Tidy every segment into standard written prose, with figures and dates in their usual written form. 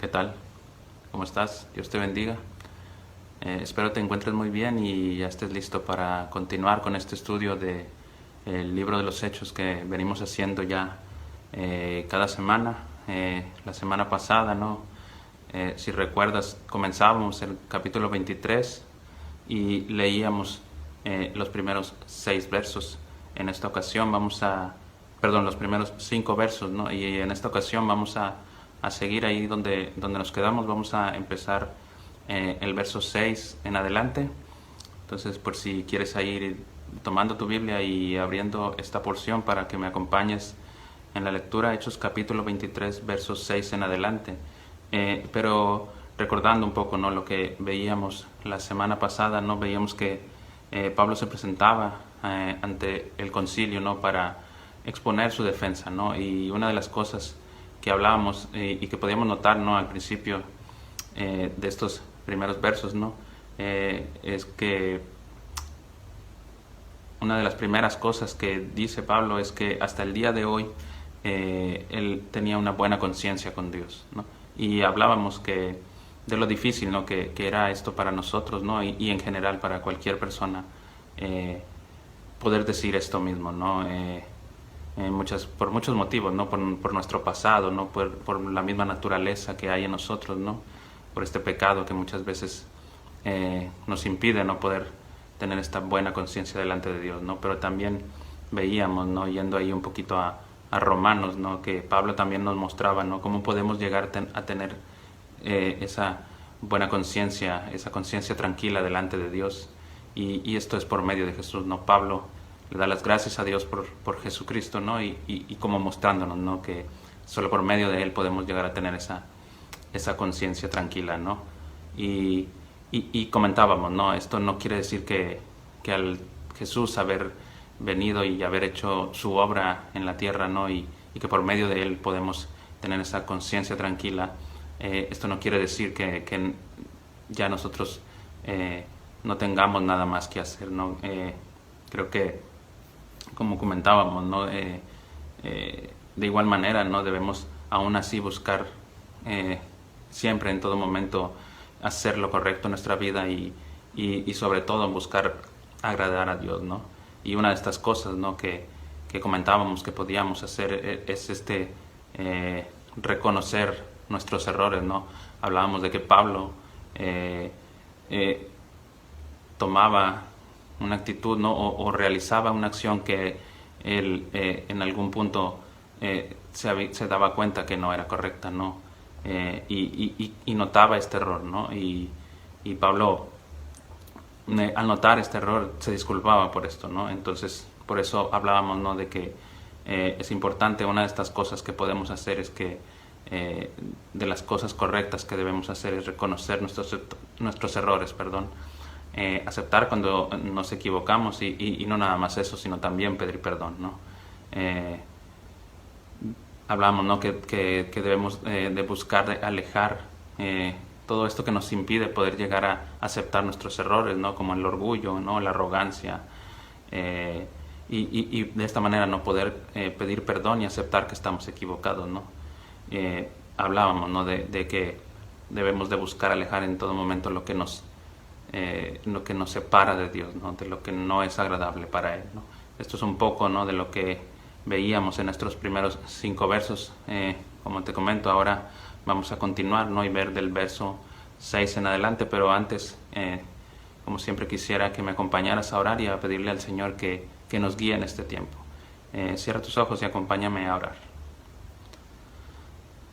¿Qué tal? ¿Cómo estás? Dios te bendiga. Espero te encuentres muy bien y ya estés listo para continuar con este estudio de el libro de los Hechos que venimos haciendo ya cada semana. La semana pasada, ¿no? Si recuerdas, comenzábamos el capítulo 23 y leíamos los primeros 6 versos. En esta ocasión los primeros 5 versos, ¿no? Y en esta ocasión vamos a seguir ahí donde nos quedamos. Vamos a empezar el verso 6 en adelante. Entonces, por si quieres ir tomando tu Biblia y abriendo esta porción para que me acompañes en la lectura, Hechos capítulo 23, versos 6 en adelante. Pero recordando un poco, ¿no?, lo que veíamos la semana pasada, ¿no? Veíamos que Pablo se presentaba ante el concilio, ¿no?, para exponer su defensa, ¿no? Y una de las cosas que hablábamos y que podíamos notar, ¿no?, al principio de estos primeros versos, ¿no?, es que una de las primeras cosas que dice Pablo es que hasta el día de hoy él tenía una buena conciencia con Dios, ¿no? Y hablábamos de lo difícil, ¿no?, que era esto para nosotros, ¿no?, y en general para cualquier persona poder decir esto mismo, ¿no? Por muchos motivos, ¿no? Por nuestro pasado, ¿no? Por la misma naturaleza que hay en nosotros, ¿no? Por este pecado que muchas veces nos impide no poder tener esta buena conciencia delante de Dios, ¿no? Pero también veíamos, ¿no?, yendo ahí un poquito a Romanos, ¿no?, que Pablo también nos mostraba, ¿no?, cómo podemos llegar a tener esa buena conciencia, esa conciencia tranquila delante de Dios. Y esto es por medio de Jesús, ¿no? Pablo le da las gracias a Dios por Jesucristo, ¿no? Y como mostrándonos, ¿no?, que solo por medio de Él podemos llegar a tener esa conciencia tranquila, ¿no? Y comentábamos, ¿no? Esto no quiere decir que al Jesús haber venido y haber hecho su obra en la tierra, ¿no?, y que por medio de Él podemos tener esa conciencia tranquila. Esto no quiere decir que ya nosotros no tengamos nada más que hacer, ¿no? Creo que, como comentábamos, ¿no?, de igual manera, ¿no?, debemos aún así buscar siempre, en todo momento, hacer lo correcto en nuestra vida y sobre todo buscar agradar a Dios, ¿no? Y una de estas cosas, ¿no?, que comentábamos que podíamos hacer es reconocer nuestros errores, ¿no? Hablábamos de que Pablo tomaba una actitud, ¿no?, o realizaba una acción que él en algún punto se daba cuenta que no era correcta, ¿no? Y notaba este error, ¿no? Y Pablo, al notar este error, se disculpaba por esto, ¿no? Entonces, por eso hablábamos, ¿no?, de que es importante. Una de estas cosas que podemos hacer es que de las cosas correctas que debemos hacer es reconocer nuestros errores, perdón, aceptar cuando nos equivocamos y no nada más eso, sino también pedir perdón, ¿no? Hablamos, ¿no?, que debemos de buscar alejar todo esto que nos impide poder llegar a aceptar nuestros errores, ¿no?, como el orgullo, ¿no?, la arrogancia, y de esta manera no poder pedir perdón y aceptar que estamos equivocados, ¿no? Hablábamos, ¿no?, de que debemos de buscar alejar en todo momento lo que nos separa de Dios, ¿no?, de lo que no es agradable para Él, ¿no? Esto es un poco, ¿no?, de lo que veíamos en nuestros primeros 5 versos. Como te comento, ahora vamos a continuar, ¿no?, y ver del verso 6 en adelante, pero antes, como siempre, quisiera que me acompañaras a orar y a pedirle al Señor que nos guíe en este tiempo. Cierra tus ojos y acompáñame a orar.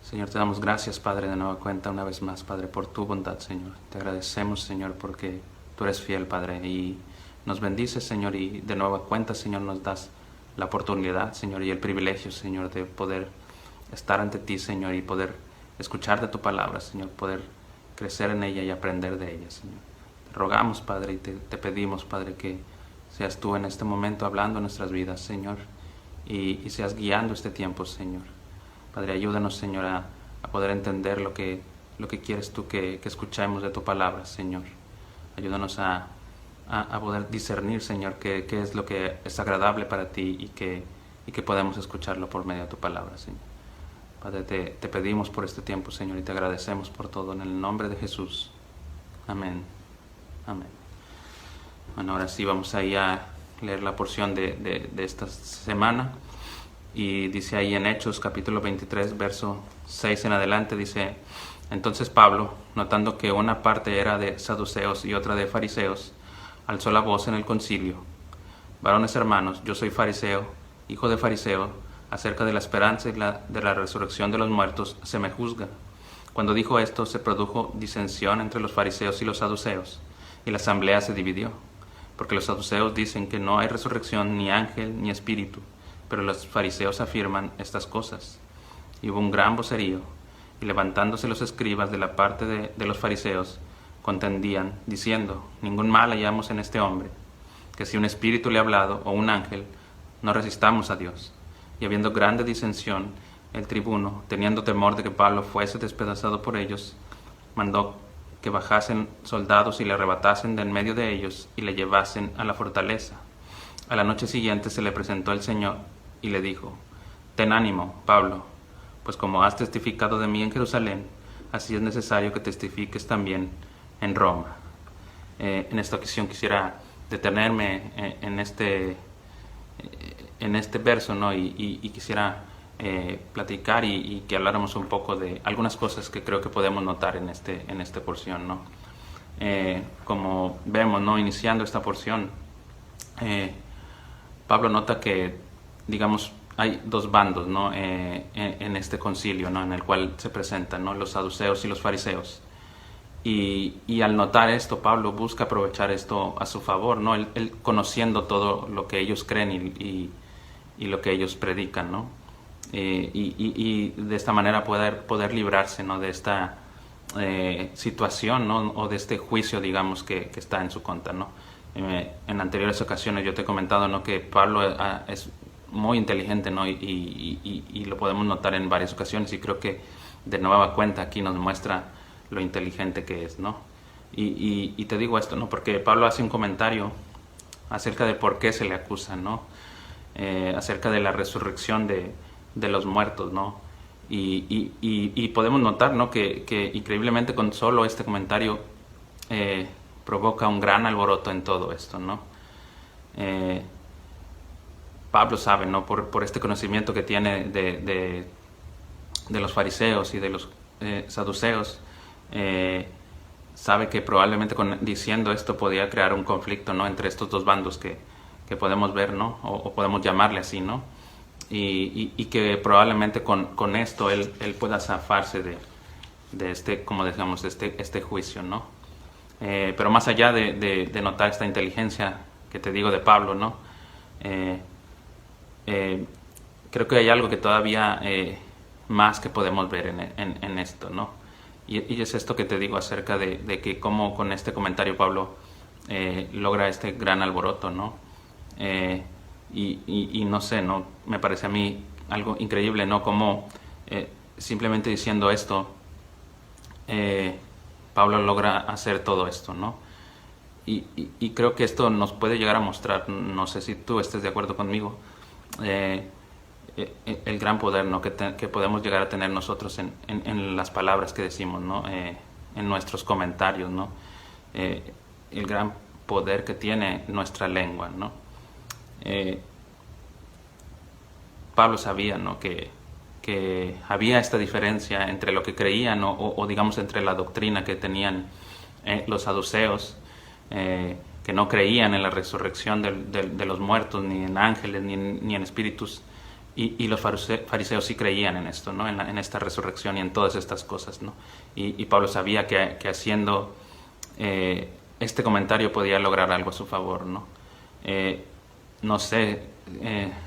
Señor, te damos gracias, Padre, de nueva cuenta, una vez más, Padre, por tu bondad, Señor. Te agradecemos, Señor, porque tú eres fiel, Padre, y nos bendices, Señor, y de nueva cuenta, Señor, nos das la oportunidad, Señor, y el privilegio, Señor, de poder estar ante ti, Señor, y poder escuchar de tu palabra, Señor, poder crecer en ella y aprender de ella, Señor. Te rogamos, Padre, y te pedimos, Padre, que seas tú en este momento hablando en nuestras vidas, Señor, y seas guiando este tiempo, Señor. Padre, ayúdanos, Señor, a poder entender lo que quieres tú que escuchemos de tu palabra, Señor. Ayúdanos a poder discernir, Señor, qué es lo que es agradable para ti y que podemos escucharlo por medio de tu palabra, Señor. Padre, te pedimos por este tiempo, Señor, y te agradecemos por todo. En el nombre de Jesús. Amén. Amén. Bueno, ahora sí vamos a ir a leer la porción de esta semana. Y dice ahí en Hechos capítulo 23, verso 6 en adelante, dice: entonces Pablo, notando que una parte era de saduceos y otra de fariseos, alzó la voz en el concilio: varones hermanos, yo soy fariseo, hijo de fariseo, acerca de la esperanza y de la resurrección de los muertos se me juzga. Cuando dijo esto, se produjo disensión entre los fariseos y los saduceos, y la asamblea se dividió, porque los saduceos dicen que no hay resurrección, ni ángel, ni espíritu, pero los fariseos afirman estas cosas. Y hubo un gran vocerío, y levantándose los escribas de la parte de los fariseos, contendían, diciendo: ningún mal hallamos en este hombre, que si un espíritu le ha hablado, o un ángel, no resistamos a Dios. Y habiendo grande disensión, el tribuno, teniendo temor de que Pablo fuese despedazado por ellos, mandó que bajasen soldados y le arrebatasen de en medio de ellos, y le llevasen a la fortaleza. A la noche siguiente se le presentó el Señor, y le dijo: ten ánimo, Pablo, pues como has testificado de mí en Jerusalén, así es necesario que testifiques también en Roma. En esta ocasión quisiera detenerme en este verso, ¿no? Y quisiera platicar y que habláramos un poco de algunas cosas que creo que podemos notar en esta porción, ¿no? Como vemos, ¿no? Iniciando esta porción, Pablo nota que, digamos, hay dos bandos, ¿no? En este concilio, ¿no? En el cual se presentan, ¿no? Los saduceos y los fariseos. Y al notar esto, Pablo busca aprovechar esto a su favor, ¿no? Él conociendo todo lo que ellos creen y lo que ellos predican, ¿no? Y de esta manera poder librarse, ¿no? De esta situación, ¿no? O de este juicio, digamos, que está en su contra, ¿no? En anteriores ocasiones yo te he comentado, ¿no? Que Pablo es muy inteligente, ¿no? Y lo podemos notar en varias ocasiones, y creo que de nueva cuenta aquí nos muestra lo inteligente que es, ¿no? Y te digo esto, ¿no? Porque Pablo hace un comentario acerca de por qué se le acusa, ¿no? Acerca de la resurrección de los muertos, ¿no? Y podemos notar, ¿no? Que increíblemente con solo este comentario provoca un gran alboroto en todo esto, ¿no? Pablo sabe, ¿no? Por este conocimiento que tiene de los fariseos y de los saduceos, sabe que probablemente diciendo esto podía crear un conflicto, ¿no? Entre estos dos bandos que podemos ver, ¿no? O podemos llamarle así, ¿no? Y que probablemente con esto él pueda zafarse de este, como decíamos, este juicio, ¿no? Pero más allá de notar esta inteligencia que te digo de Pablo, ¿no? Creo que hay algo que todavía más que podemos ver en esto, ¿no? Y es esto que te digo acerca de que cómo con este comentario Pablo logra este gran alboroto, ¿no? Y no sé, ¿no? Me parece a mí algo increíble, ¿no? Como simplemente diciendo esto, Pablo logra hacer todo esto, ¿no? Y creo que esto nos puede llegar a mostrar, no sé si tú estés de acuerdo conmigo, el gran poder, ¿no? que podemos llegar a tener nosotros en las palabras que decimos, ¿no? En nuestros comentarios, ¿no? El gran poder que tiene nuestra lengua, ¿no? Pablo sabía, ¿no? que había esta diferencia entre lo que creían o digamos entre la doctrina que tenían los saduceos, que no creían en la resurrección de los muertos, ni en ángeles, ni en espíritus, y los fariseos sí creían en esto, ¿no? En esta resurrección y en todas estas cosas, ¿no? Y Pablo sabía que haciendo este comentario podía lograr algo a su favor, ¿no? No sé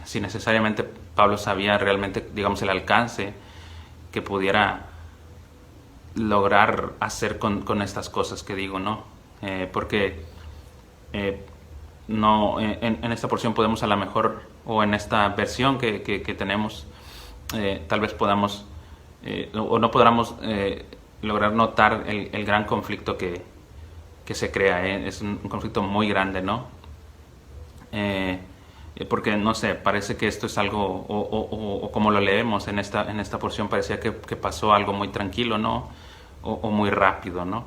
si necesariamente Pablo sabía realmente, digamos, el alcance que pudiera lograr hacer con estas cosas que digo, ¿no? Porque no en esta porción podemos a lo mejor, o en esta versión que tenemos, tal vez podamos o no podamos lograr notar el gran conflicto que se crea. Es un conflicto muy grande, ¿no? porque no sé, parece que esto es algo, o como lo leemos en esta porción, parecía que pasó algo muy tranquilo, ¿no? O muy rápido, ¿no?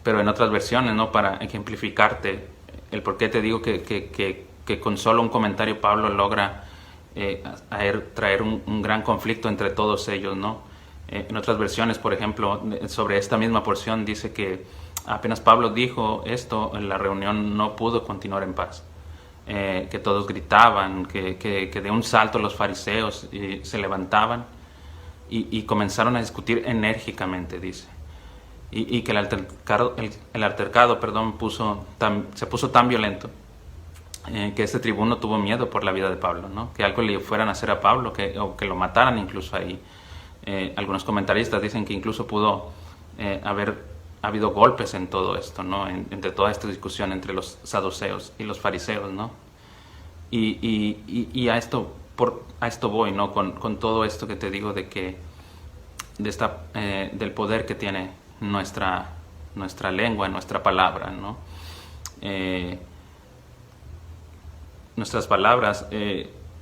Pero en otras versiones, ¿no? Para ejemplificarte el por qué te digo que con solo un comentario Pablo logra traer un gran conflicto entre todos ellos, ¿no? En otras versiones, por ejemplo, sobre esta misma porción dice que apenas Pablo dijo esto, la reunión no pudo continuar en paz. Que todos gritaban, que de un salto los fariseos se levantaban y comenzaron a discutir enérgicamente, dice. Y que el altercado se puso tan violento que este tribuno tuvo miedo por la vida de Pablo, ¿no? Que algo le fueran a hacer a Pablo, o que lo mataran incluso ahí. Algunos comentaristas dicen que incluso pudo haber habido golpes en todo esto, ¿no? Entre toda esta discusión entre los saduceos y los fariseos, ¿no? Y a esto voy, ¿no? Con todo esto que te digo del poder que tiene nuestra lengua, nuestra palabra, ¿no? Nuestras palabras,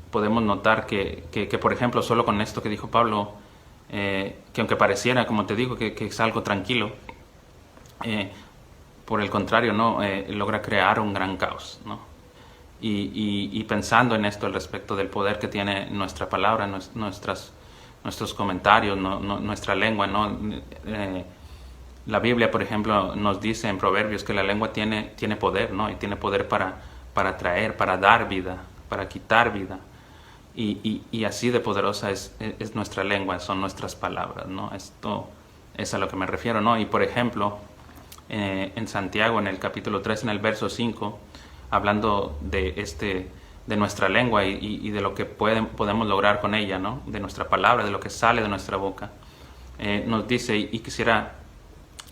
podemos notar que, por ejemplo, solo con esto que dijo Pablo, que aunque pareciera, como te digo, que es algo tranquilo, por el contrario, ¿no? Logra crear un gran caos, ¿no? Y pensando en esto al respecto del poder que tiene nuestra palabra, nuestros comentarios, nuestra lengua, ¿no? La Biblia, por ejemplo, nos dice en Proverbios que la lengua tiene poder, ¿no? Y tiene poder para traer, para dar vida, para quitar vida. Y así de poderosa es nuestra lengua, son nuestras palabras, ¿no? Esto es a lo que me refiero, ¿no? Y por ejemplo, en Santiago, en el capítulo 3, en el verso 5, hablando de nuestra lengua y de lo que podemos lograr con ella, ¿no? De nuestra palabra, de lo que sale de nuestra boca, nos dice, y quisiera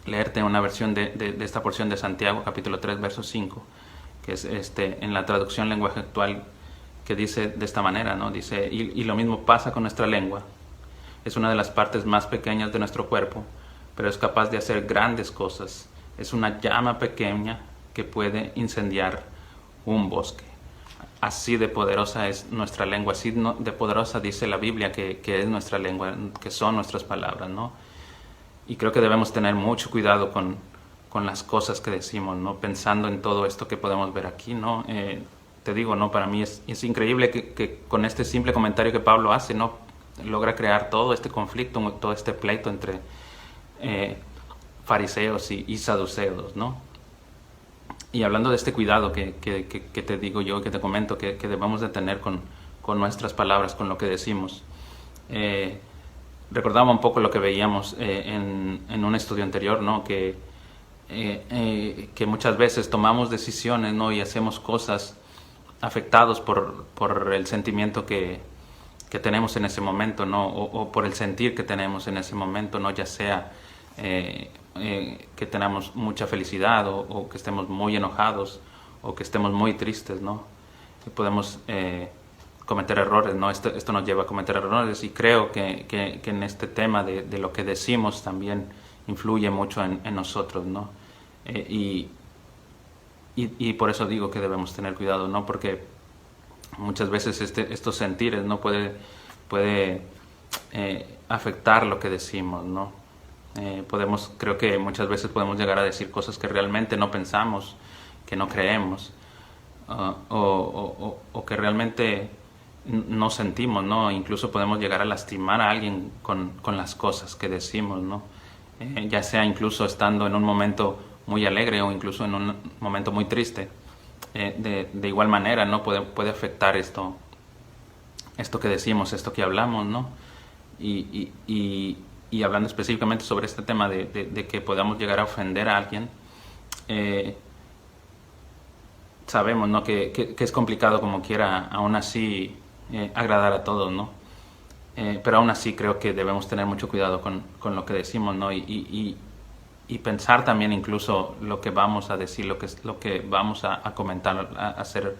leerte una versión de esta porción de Santiago, capítulo 3, verso 5, que es en la traducción lenguaje actual, que dice de esta manera, ¿no? Dice, y lo mismo pasa con nuestra lengua. Es una de las partes más pequeñas de nuestro cuerpo, pero es capaz de hacer grandes cosas. Es una llama pequeña que puede incendiar un bosque. Así de poderosa es nuestra lengua, así de poderosa dice la Biblia que es nuestra lengua, que son nuestras palabras, ¿no? Y creo que debemos tener mucho cuidado con las cosas que decimos, ¿no? Pensando en todo esto que podemos ver aquí, ¿no? Te digo, ¿no? Para mí es increíble que con este simple comentario que Pablo hace, ¿no? Logra crear todo este conflicto, todo este pleito entre fariseos y saduceos, ¿no? Y hablando de este cuidado que te digo yo, que te comento, que debemos de tener con nuestras palabras, con lo que decimos. Recordaba un poco lo que veíamos en un estudio anterior, ¿no? Que muchas veces tomamos decisiones, ¿no? Y hacemos cosas afectados por el sentimiento que tenemos en ese momento, ¿no? O por el sentir que tenemos en ese momento, ¿no? Ya sea que tenemos mucha felicidad o que estemos muy enojados o que estemos muy tristes, ¿no? Que podemos cometer errores, ¿no? Esto nos lleva a cometer errores, y creo que en este tema de lo que decimos también influye mucho en nosotros, ¿no? Y por eso digo que debemos tener cuidado, ¿no? Porque muchas veces estos sentires, ¿no? puede afectar lo que decimos, ¿no? Creo que muchas veces podemos llegar a decir cosas que realmente no pensamos, que no creemos, o que realmente no sentimos, ¿no? Incluso podemos llegar a lastimar a alguien con las cosas que decimos, ¿no? Ya sea incluso estando en un momento muy alegre o incluso en un momento muy triste. De igual manera, ¿no? Puede afectar esto que decimos, esto que hablamos, ¿no? Y hablando específicamente sobre este tema de que podamos llegar a ofender a alguien, sabemos, ¿no? que es complicado como quiera, aún así, agradar a todos, ¿no? Pero aún así creo que debemos tener mucho cuidado con lo que decimos, ¿no? Y pensar también incluso lo que vamos a decir, lo que vamos a comentar, a hacer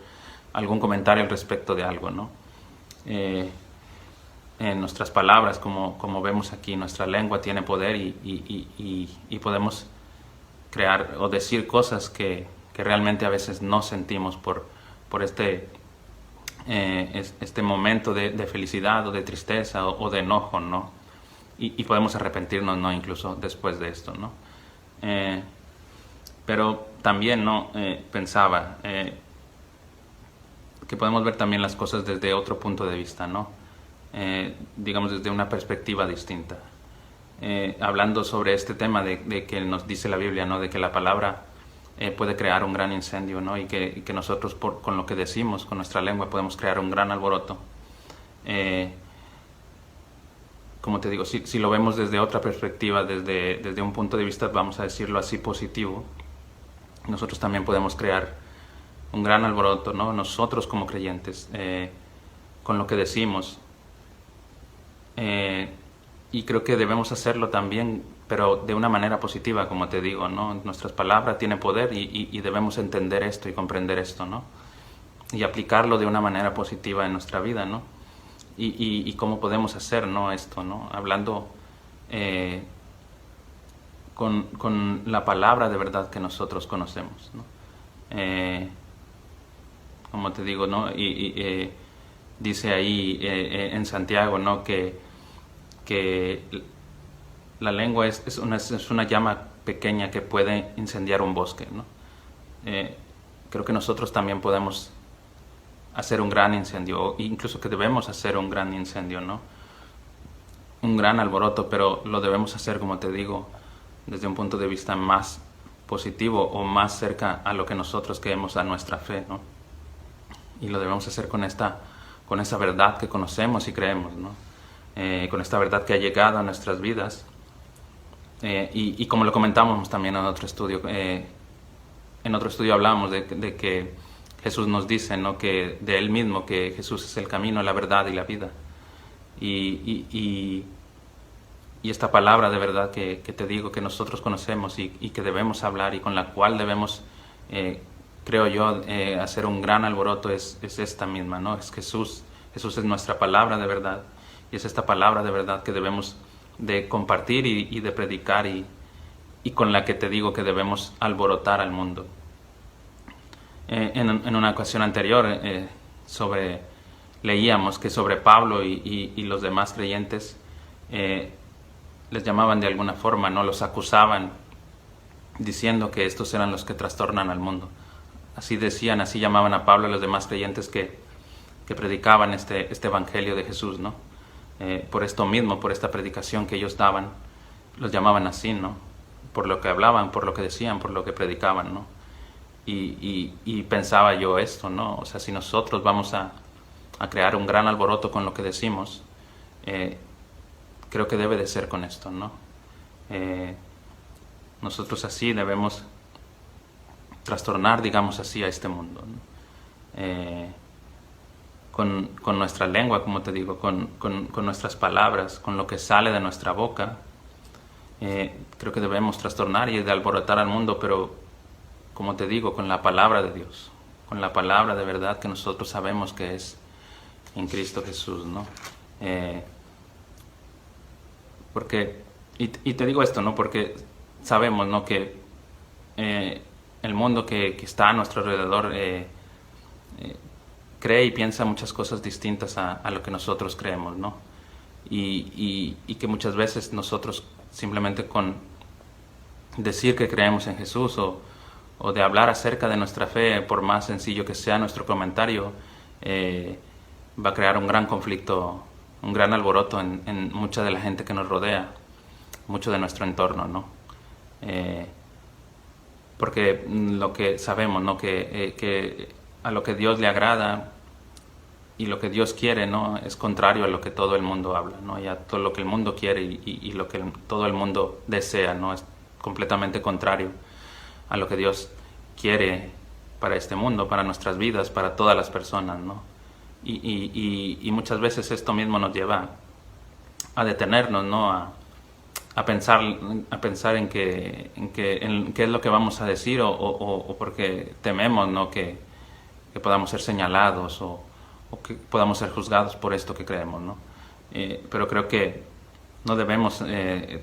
algún comentario al respecto de algo, ¿no? En nuestras palabras, como vemos aquí, nuestra lengua tiene poder y podemos crear o decir cosas que realmente a veces no sentimos por por este momento de felicidad o de tristeza o de enojo, ¿no? Y podemos arrepentirnos, ¿no? Incluso después de esto, ¿no? Pero también, ¿no? Pensaba que podemos ver también las cosas desde otro punto de vista, ¿no? Digamos desde una perspectiva distinta. Hablando sobre este tema de que nos dice la Biblia, ¿no? De que la palabra puede crear un gran incendio, ¿no? Y que nosotros con lo que decimos, con nuestra lengua, podemos crear un gran alboroto. Como te digo, si lo vemos desde otra perspectiva, desde un punto de vista, vamos a decirlo así, positivo, nosotros también podemos crear un gran alboroto, ¿no? Nosotros como creyentes, con lo que decimos. Y creo que debemos hacerlo también, pero de una manera positiva, como te digo, ¿no? Nuestras palabras tienen poder y debemos entender esto y comprender esto, ¿no? Y aplicarlo de una manera positiva en nuestra vida, ¿no? Y cómo podemos hacer, ¿no? Esto, ¿no? Hablando con la palabra de verdad que nosotros conocemos, ¿no? Como te digo, ¿no? Dice ahí en Santiago, ¿no? Que la lengua es una llama pequeña que puede incendiar un bosque, ¿no? Creo que nosotros también podemos hacer un gran incendio, incluso que debemos hacer un gran incendio, ¿no? Un gran alboroto, pero lo debemos hacer, como te digo, desde un punto de vista más positivo o más cerca a lo que nosotros creemos, a nuestra fe, ¿no? Y lo debemos hacer con esa verdad que conocemos y creemos, ¿no? Con esta verdad que ha llegado a nuestras vidas. Y como lo comentamos también en otro estudio hablamos de que Jesús nos dice, ¿no? Que de Él mismo, que Jesús es el camino, la verdad y la vida. Y esta palabra de verdad que te digo que nosotros conocemos y que debemos hablar y con la cual debemos, creo yo, hacer un gran alboroto es esta misma, ¿no? Es Jesús. Jesús es nuestra palabra de verdad. Y es esta palabra de verdad que debemos de compartir y de predicar y con la que te digo que debemos alborotar al mundo. En una ocasión anterior leíamos que sobre Pablo y los demás creyentes les llamaban de alguna forma, ¿no? Los acusaban diciendo que estos eran los que trastornan al mundo. Así decían, así llamaban a Pablo y a los demás creyentes que predicaban este evangelio de Jesús, ¿no? Por esto mismo, por esta predicación que ellos daban, los llamaban así, ¿no? Por lo que hablaban, por lo que decían, por lo que predicaban, ¿no? Y pensaba yo esto, ¿no? O sea, si nosotros vamos a crear un gran alboroto con lo que decimos, creo que debe de ser con esto, ¿no? Nosotros así debemos trastornar, digamos así, a este mundo, ¿no? Con nuestra lengua, como te digo, con nuestras palabras, con lo que sale de nuestra boca, creo que debemos trastornar y de alborotar al mundo, pero como te digo, con la palabra de Dios, con la palabra de verdad que nosotros sabemos que es en Cristo Jesús, ¿no? Porque, y te digo esto, ¿no? Porque sabemos, ¿no? Que el mundo que está a nuestro alrededor cree y piensa muchas cosas distintas a lo que nosotros creemos, ¿no? Y que muchas veces nosotros simplemente con decir que creemos en Jesús o de hablar acerca de nuestra fe, por más sencillo que sea nuestro comentario, va a crear un gran conflicto, un gran alboroto en mucha de la gente que nos rodea, mucho de nuestro entorno, ¿no? Porque lo que sabemos, ¿no? Que a lo que Dios le agrada y lo que Dios quiere, ¿no? Es contrario a lo que todo el mundo habla, ¿no? Y a todo lo que el mundo quiere y lo que todo el mundo desea, ¿no? Es completamente contrario a lo que Dios quiere para este mundo, para nuestras vidas, para todas las personas, ¿no? Y muchas veces esto mismo nos lleva a detenernos, ¿no? A pensar en qué es lo que vamos a decir o porque tememos, ¿no? Que podamos ser señalados o que podamos ser juzgados por esto que creemos, ¿no? Pero creo que no debemos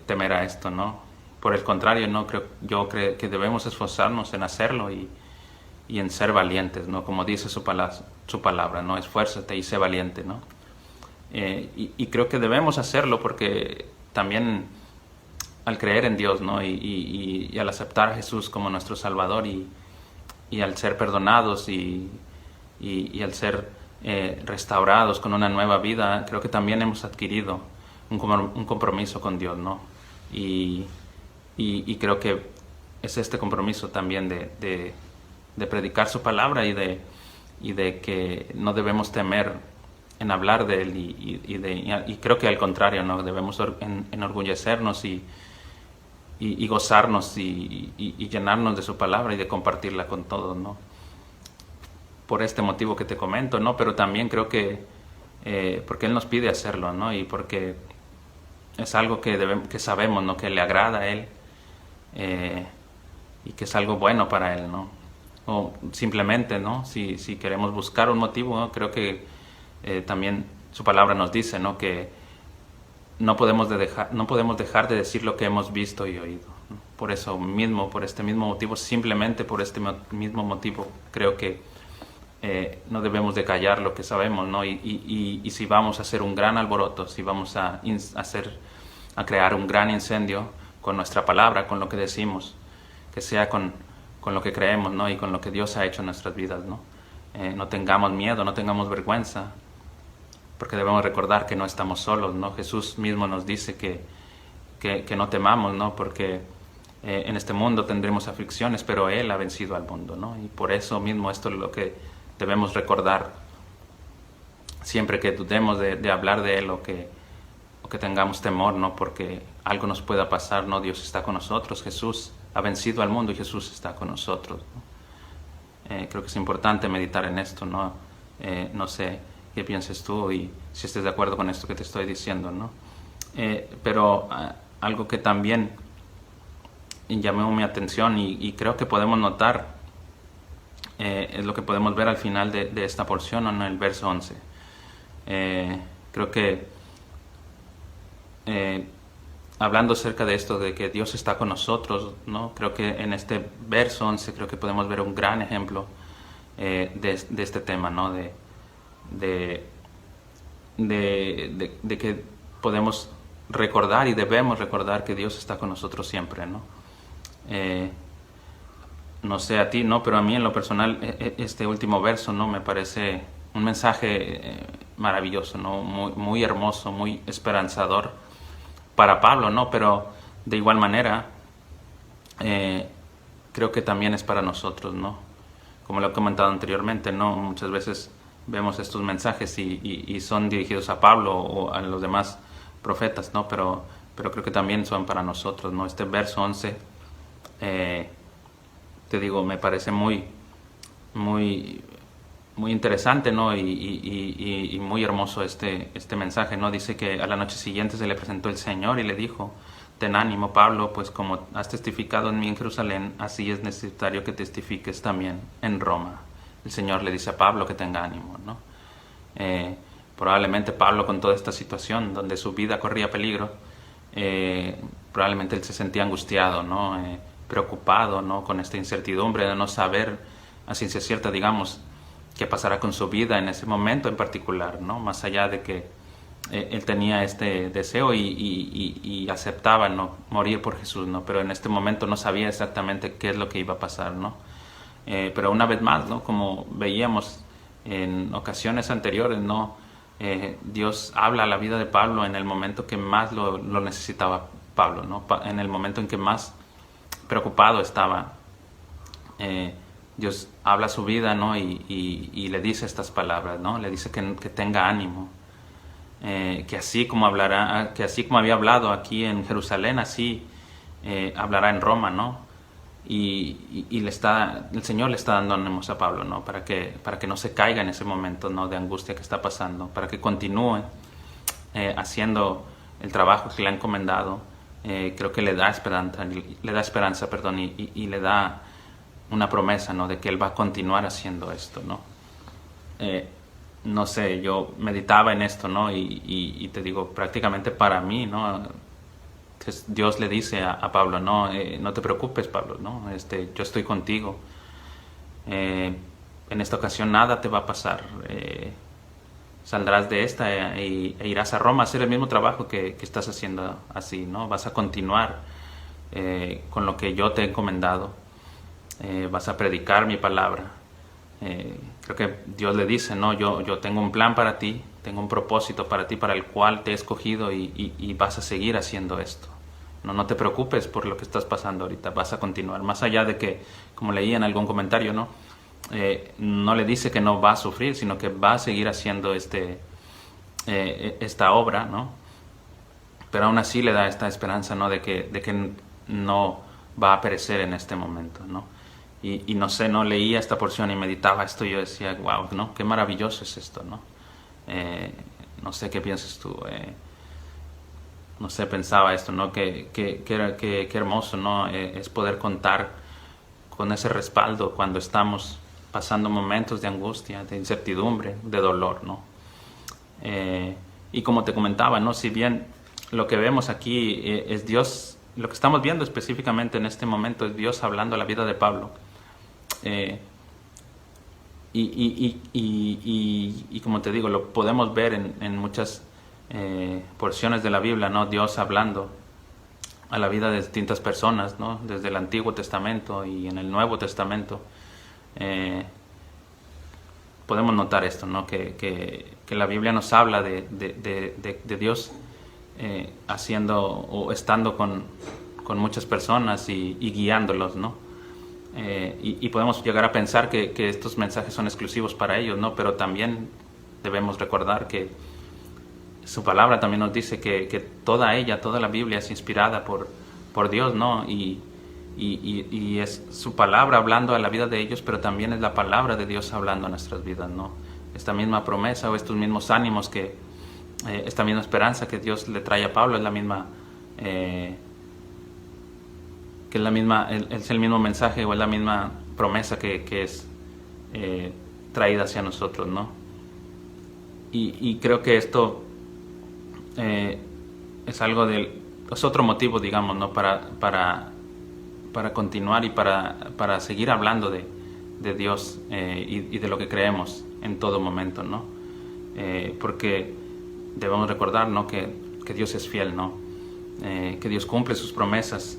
temer a esto, ¿no? Por el contrario, ¿no? Yo creo que debemos esforzarnos en hacerlo y y en ser valientes, ¿no? Como dice su palabra, ¿no? Esfuérzate y sé valiente, ¿no? Y creo que debemos hacerlo porque también al creer en Dios, ¿no? Y al aceptar a Jesús como nuestro Salvador y al ser perdonados y al ser restaurados con una nueva vida, creo que también hemos adquirido un compromiso con Dios, ¿no? Y creo que es este compromiso también de predicar su palabra y de que no debemos temer en hablar de Él y creo que al contrario, ¿no? Debemos enorgullecernos y gozarnos y llenarnos de su palabra y de compartirla con todos, ¿no? Por este motivo que te comento, ¿no? Pero también creo que porque Él nos pide hacerlo, ¿no? Y porque es algo que sabemos, ¿no? Que le agrada a Él y que es algo bueno para Él, ¿no? O simplemente, ¿no? Si queremos buscar un motivo, ¿no? Creo que también su palabra nos dice, ¿no? Que no podemos dejar de decir lo que hemos visto y oído, ¿no? Por eso mismo, por este mismo motivo, simplemente por este mismo motivo, creo que no debemos de callar lo que sabemos, ¿no? Y si vamos a hacer un gran alboroto, si vamos a crear un gran incendio con nuestra palabra, con lo que decimos, que sea con lo que creemos, ¿no? Y con lo que Dios ha hecho en nuestras vidas, ¿no? No tengamos miedo, no tengamos vergüenza, porque debemos recordar que no estamos solos, ¿no? Jesús mismo nos dice que no temamos, ¿no? Porque en este mundo tendremos aflicciones, pero Él ha vencido al mundo, ¿no? Y por eso mismo esto es lo que debemos recordar siempre que dudemos de hablar de Él o que tengamos temor, ¿no? Porque algo nos pueda pasar, ¿no? Dios está con nosotros, Jesús ha vencido al mundo y Jesús está con nosotros, ¿no? Creo que es importante meditar en esto, ¿no? No sé qué pienses tú y si estés de acuerdo con esto que te estoy diciendo, ¿no? Pero algo que también llamó mi atención y creo que podemos notar es lo que podemos ver al final de esta porción, ¿no? En el verso 11. Creo que hablando acerca de esto, de que Dios está con nosotros, ¿no? Creo que en este verso 11 creo que podemos ver un gran ejemplo de este tema, ¿no? De que podemos recordar y debemos recordar que Dios está con nosotros siempre, ¿no? No sé a ti, ¿no? Pero a mí en lo personal este último verso, ¿no? Me parece un mensaje maravilloso, ¿no? Muy, muy hermoso, muy esperanzador para Pablo, ¿no? Pero de igual manera creo que también es para nosotros, ¿no? Como lo he comentado anteriormente, ¿no? Muchas veces vemos estos mensajes y son dirigidos a Pablo o a los demás profetas, ¿no? Pero creo que también son para nosotros, ¿no? Este verso 11 te digo, me parece muy interesante, ¿no? Y muy hermoso este mensaje, ¿no? Dice que a la noche siguiente se le presentó el Señor y le dijo: ten ánimo, Pablo, pues como has testificado en mí en Jerusalén, así es necesario que testifiques también en Roma. El Señor le dice a Pablo que tenga ánimo, ¿no? Probablemente Pablo, con toda esta situación donde su vida corría peligro, probablemente él se sentía angustiado, ¿no? Preocupado, ¿no? Con esta incertidumbre de no saber a ciencia cierta, digamos, qué pasará con su vida en ese momento en particular, ¿no? Más allá de que él tenía este deseo y aceptaba, ¿no? Morir por Jesús, ¿no? Pero en este momento no sabía exactamente qué es lo que iba a pasar, ¿no? Pero una vez más, ¿no? Como veíamos en ocasiones anteriores, ¿no? Dios habla a la vida de Pablo en el momento que más lo necesitaba Pablo, ¿no? En el momento en que más preocupado estaba. Dios habla a su vida, ¿no? Y le dice estas palabras, ¿no? Le dice que tenga ánimo, que así como había hablado aquí en Jerusalén, así hablará en Roma, ¿no? Y el Señor le está dando ánimos a Pablo, ¿no? Para que no se caiga en ese momento, ¿no? De angustia que está pasando, para que continúe haciendo el trabajo que le ha encomendado. Creo que le da esperanza, perdón, y le da una promesa, ¿no? De que él va a continuar haciendo esto, ¿no? No sé, yo meditaba en esto, ¿no? Y te digo, prácticamente para mí, ¿no? Dios le dice a Pablo, no te preocupes, Pablo, ¿no? Yo estoy contigo. En esta ocasión nada te va a pasar. Saldrás de esta e irás a Roma a hacer el mismo trabajo que estás haciendo así, ¿no? Vas a continuar con lo que yo te he encomendado. Vas a predicar mi palabra. Creo que Dios le dice, ¿no? Yo tengo un plan para ti, tengo un propósito para ti, para el cual te he escogido y vas a seguir haciendo esto. No te preocupes por lo que estás pasando ahorita, vas a continuar. Más allá de que, como leí en algún comentario, ¿no? No le dice que no va a sufrir, sino que va a seguir haciendo esta obra, ¿no? Pero aún así le da esta esperanza, ¿no? De que no va a perecer en este momento, ¿no? Y no sé, no leía esta porción y meditaba esto y yo decía, wow, ¿no? Qué maravilloso es esto, ¿no? No sé qué piensas tú. No sé, pensaba esto, ¿no? Qué hermoso, ¿no? Es poder contar con ese respaldo cuando estamos pasando momentos de angustia, de incertidumbre, de dolor, ¿no? Y como te comentaba, ¿no? Si bien lo que vemos aquí es Dios, lo que estamos viendo específicamente en este momento es Dios hablando a la vida de Pablo. Y como te digo, lo podemos ver en muchas porciones de la Biblia, ¿no? Dios hablando a la vida de distintas personas, ¿no? Desde el Antiguo Testamento y en el Nuevo Testamento. Podemos notar esto, ¿no? Que la Biblia nos habla de Dios haciendo o estando con muchas personas y guiándolos, ¿no? Y podemos llegar a pensar que estos mensajes son exclusivos para ellos, ¿no? Pero también debemos recordar que su palabra también nos dice que toda la Biblia es inspirada por Dios, ¿no? Y es su palabra hablando a la vida de ellos, pero también es la palabra de Dios hablando a nuestras vidas, ¿no? Esta misma promesa o estos mismos ánimos esta misma esperanza que Dios le trae a Pablo es la misma, es el mismo mensaje o es la misma promesa que es traída hacia nosotros, ¿no? Y creo que esto es otro motivo, digamos, ¿no? Para continuar y para seguir hablando de Dios y de lo que creemos en todo momento, ¿no? Porque debemos recordar, ¿no? que Dios es fiel, ¿no? Que Dios cumple sus promesas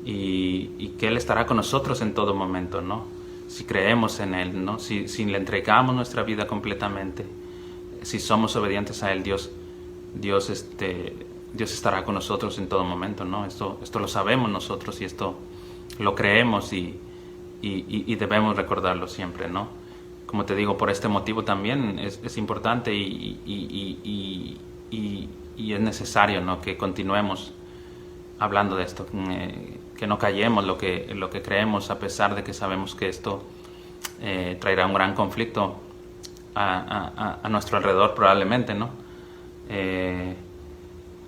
y que Él estará con nosotros en todo momento, ¿no? Si creemos en Él, ¿no? Si le entregamos nuestra vida completamente, si somos obedientes a Él, Dios estará con nosotros en todo momento, ¿no? Esto lo sabemos nosotros y esto lo creemos y debemos recordarlo siempre, ¿no? Como te digo, por este motivo también es importante y es necesario, ¿no? Que continuemos hablando de esto, que no callemos lo que creemos, a pesar de que sabemos que esto traerá un gran conflicto a nuestro alrededor probablemente, ¿no?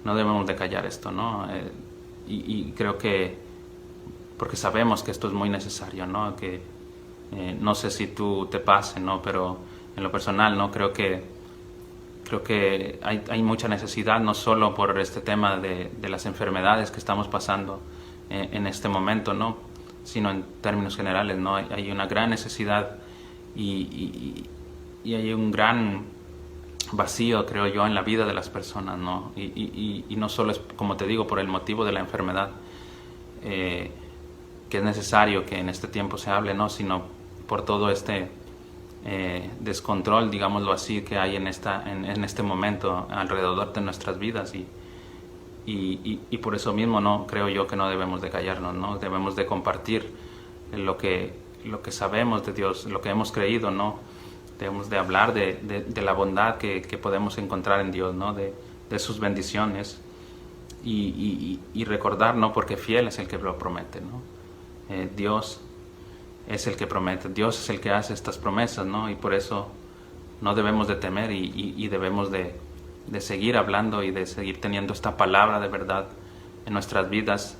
No debemos de callar esto, ¿no? Y creo que porque sabemos que esto es muy necesario, ¿no? Que no sé si tú te pase, ¿no? Pero en lo personal, ¿no? Creo que hay mucha necesidad, no solo por este tema de las enfermedades que estamos pasando en este momento, ¿no? Sino en términos generales, ¿no? Hay una gran necesidad y hay un gran vacío, creo yo, en la vida de las personas, ¿no? Y no solo es, como te digo, por el motivo de la enfermedad, que es necesario que en este tiempo se hable, ¿no? Sino por todo este descontrol, digámoslo así, que hay en este momento alrededor de nuestras vidas y por eso mismo, ¿no? Creo yo que no debemos de callarnos, ¿no? Debemos de compartir lo que sabemos de Dios, lo que hemos creído, ¿no? Debemos de hablar de la bondad que podemos encontrar en Dios, ¿no? De sus bendiciones y recordar, ¿no? Porque fiel es el que lo promete, ¿no? Dios es el que promete, Dios es el que hace estas promesas, ¿no? Y por eso no debemos de temer y debemos de seguir hablando y de seguir teniendo esta palabra de verdad en nuestras vidas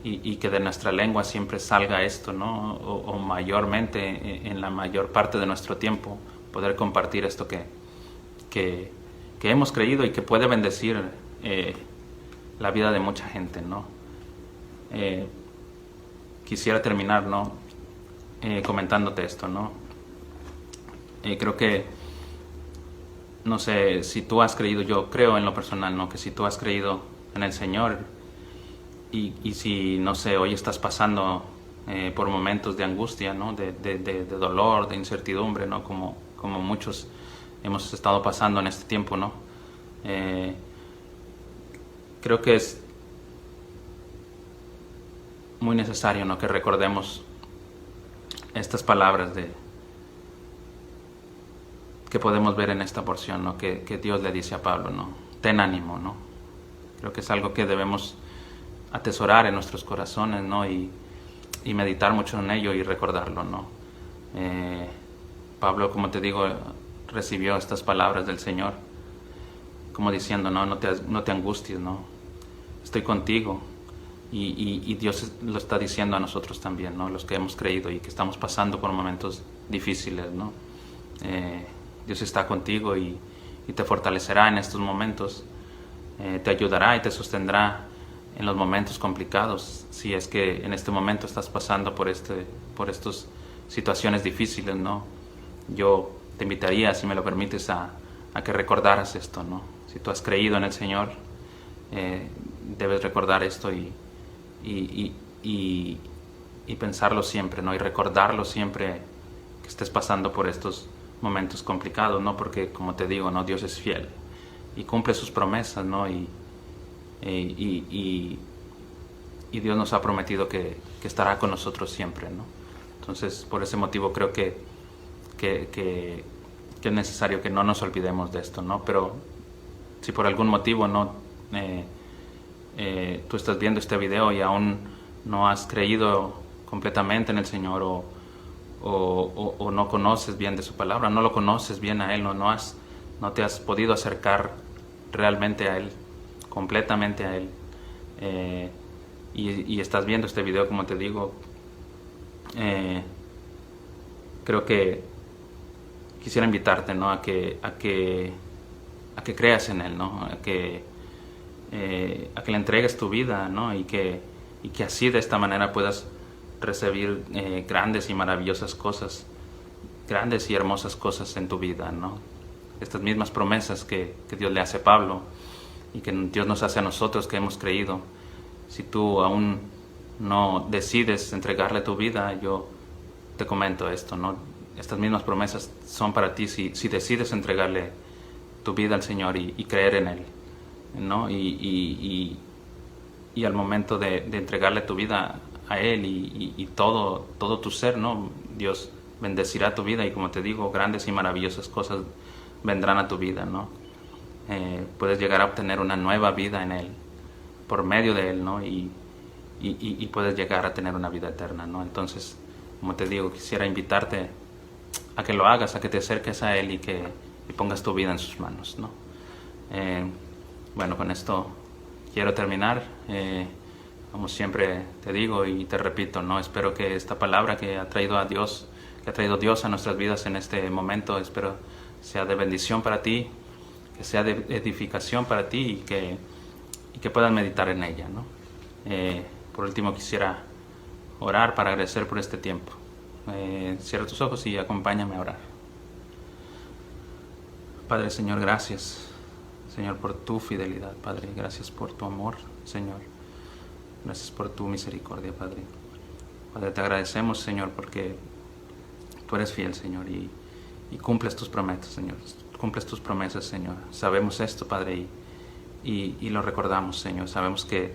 y que de nuestra lengua siempre salga esto, ¿no? O mayormente, en la mayor parte de nuestro tiempo, poder compartir esto que hemos creído y que puede bendecir la vida de mucha gente, ¿no? Quisiera terminar, ¿no? comentándote esto, ¿no? Creo que, no sé, si tú has creído, yo creo en lo personal, ¿no? Que si tú has creído en el Señor y si, no sé, hoy estás pasando por momentos de angustia, ¿no? De dolor, de incertidumbre, ¿no? Como muchos hemos estado pasando en este tiempo, ¿no? Creo que es muy necesario, ¿no? Que recordemos estas palabras que podemos ver en esta porción, ¿no? Que Dios le dice a Pablo, ¿no? Ten ánimo, ¿no? Creo que es algo que debemos atesorar en nuestros corazones, ¿no? Y meditar mucho en ello y recordarlo, ¿no? Pablo, como te digo, recibió estas palabras del Señor, como diciendo, no te angusties, ¿no? Estoy contigo. Y Dios lo está diciendo a nosotros también, ¿no? Los que hemos creído y que estamos pasando por momentos difíciles, ¿no? Dios está contigo y te fortalecerá en estos momentos, te ayudará y te sostendrá en los momentos complicados, si es que en este momento estás pasando por estas situaciones difíciles, ¿no? Yo te invitaría, si me lo permites, a que recordaras esto, ¿no? Si tú has creído en el Señor, debes recordar esto y pensarlo siempre, ¿no? Y recordarlo siempre que estés pasando por estos momentos complicados, ¿no? Porque, como te digo, ¿no? Dios es fiel y cumple sus promesas, ¿no? Y Dios nos ha prometido que estará con nosotros siempre, ¿no? Entonces, por ese motivo creo que es necesario que no nos olvidemos de esto, ¿no? Pero si por algún motivo no tú estás viendo este video y aún no has creído completamente en el Señor o no conoces bien de su palabra, no lo conoces bien a Él, no te has podido acercar realmente a Él, completamente a Él, y estás viendo este video, como te digo, creo que quisiera invitarte, ¿no? a que creas en Él, ¿no? A que le entregues tu vida, ¿no? y que así de esta manera puedas recibir grandes y maravillosas cosas, grandes y hermosas cosas en tu vida, ¿no? Estas mismas promesas que Dios le hace a Pablo y que Dios nos hace a nosotros que hemos creído. Si tú aún no decides entregarle tu vida, yo te comento esto, ¿no? Estas mismas promesas son para ti si decides entregarle tu vida al Señor y creer en Él, ¿no? Y al momento de entregarle tu vida a Él y todo tu ser, ¿no? Dios bendecirá tu vida y, como te digo, grandes y maravillosas cosas vendrán a tu vida, ¿no? Puedes llegar a obtener una nueva vida en Él, por medio de Él, ¿no? Y puedes llegar a tener una vida eterna, ¿no? Entonces, como te digo, quisiera invitarte a que lo hagas, a que te acerques a Él y pongas tu vida en sus manos, ¿no? Bueno, con esto quiero terminar. Como siempre te digo y te repito, ¿no? Espero que esta palabra que ha traído Dios a nuestras vidas en este momento, espero sea de bendición para ti, que sea de edificación para ti y que puedas meditar en ella, ¿no? Por último, quisiera orar para agradecer por este tiempo. Cierra tus ojos y acompáñame a orar. Padre, Señor, gracias, Señor, por tu fidelidad, Padre. Gracias por tu amor, Señor. Gracias por tu misericordia, Padre. Padre, te agradecemos, Señor, porque tú eres fiel, Señor, y cumples tus promesas, Señor. Cumples tus promesas, Señor. Sabemos esto, Padre, y lo recordamos, Señor. Sabemos que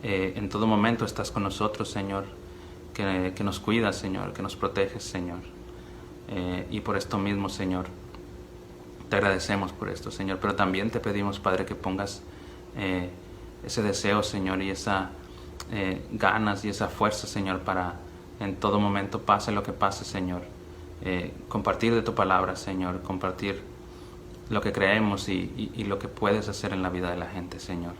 en todo momento estás con nosotros, Señor, que nos cuidas, Señor, que nos proteges, Señor. Y por esto mismo, Señor, te agradecemos por esto, Señor. Pero también te pedimos, Padre, que pongas ese deseo, Señor, y esa ganas y esa fuerza, Señor, para en todo momento, pase lo que pase, Señor, compartir de tu palabra, Señor, compartir lo que creemos y lo que puedes hacer en la vida de la gente, Señor.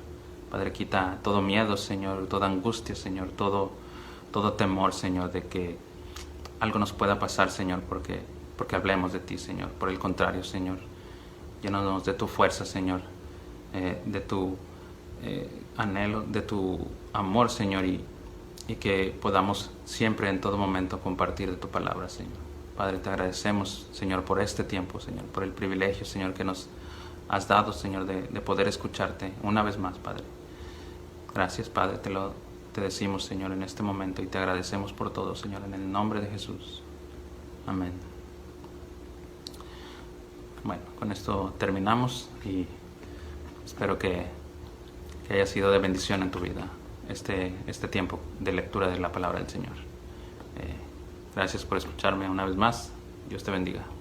Padre, quita todo miedo, Señor, toda angustia, Señor, todo temor, Señor, de que algo nos pueda pasar, Señor, porque hablemos de ti, Señor. Por el contrario, Señor, llénanos de tu fuerza, Señor, de tu anhelo, de tu amor, Señor, y y que podamos siempre, en todo momento, compartir de tu palabra, Señor. Padre, te agradecemos, Señor, por este tiempo, Señor, por el privilegio, Señor, que nos has dado, Señor, de poder escucharte una vez más, Padre. Gracias, Padre, te decimos, Señor, en este momento, y te agradecemos por todo, Señor, en el nombre de Jesús. Amén. Bueno, con esto terminamos y espero que haya sido de bendición en tu vida este tiempo de lectura de la palabra del Señor. Gracias por escucharme una vez más. Dios te bendiga.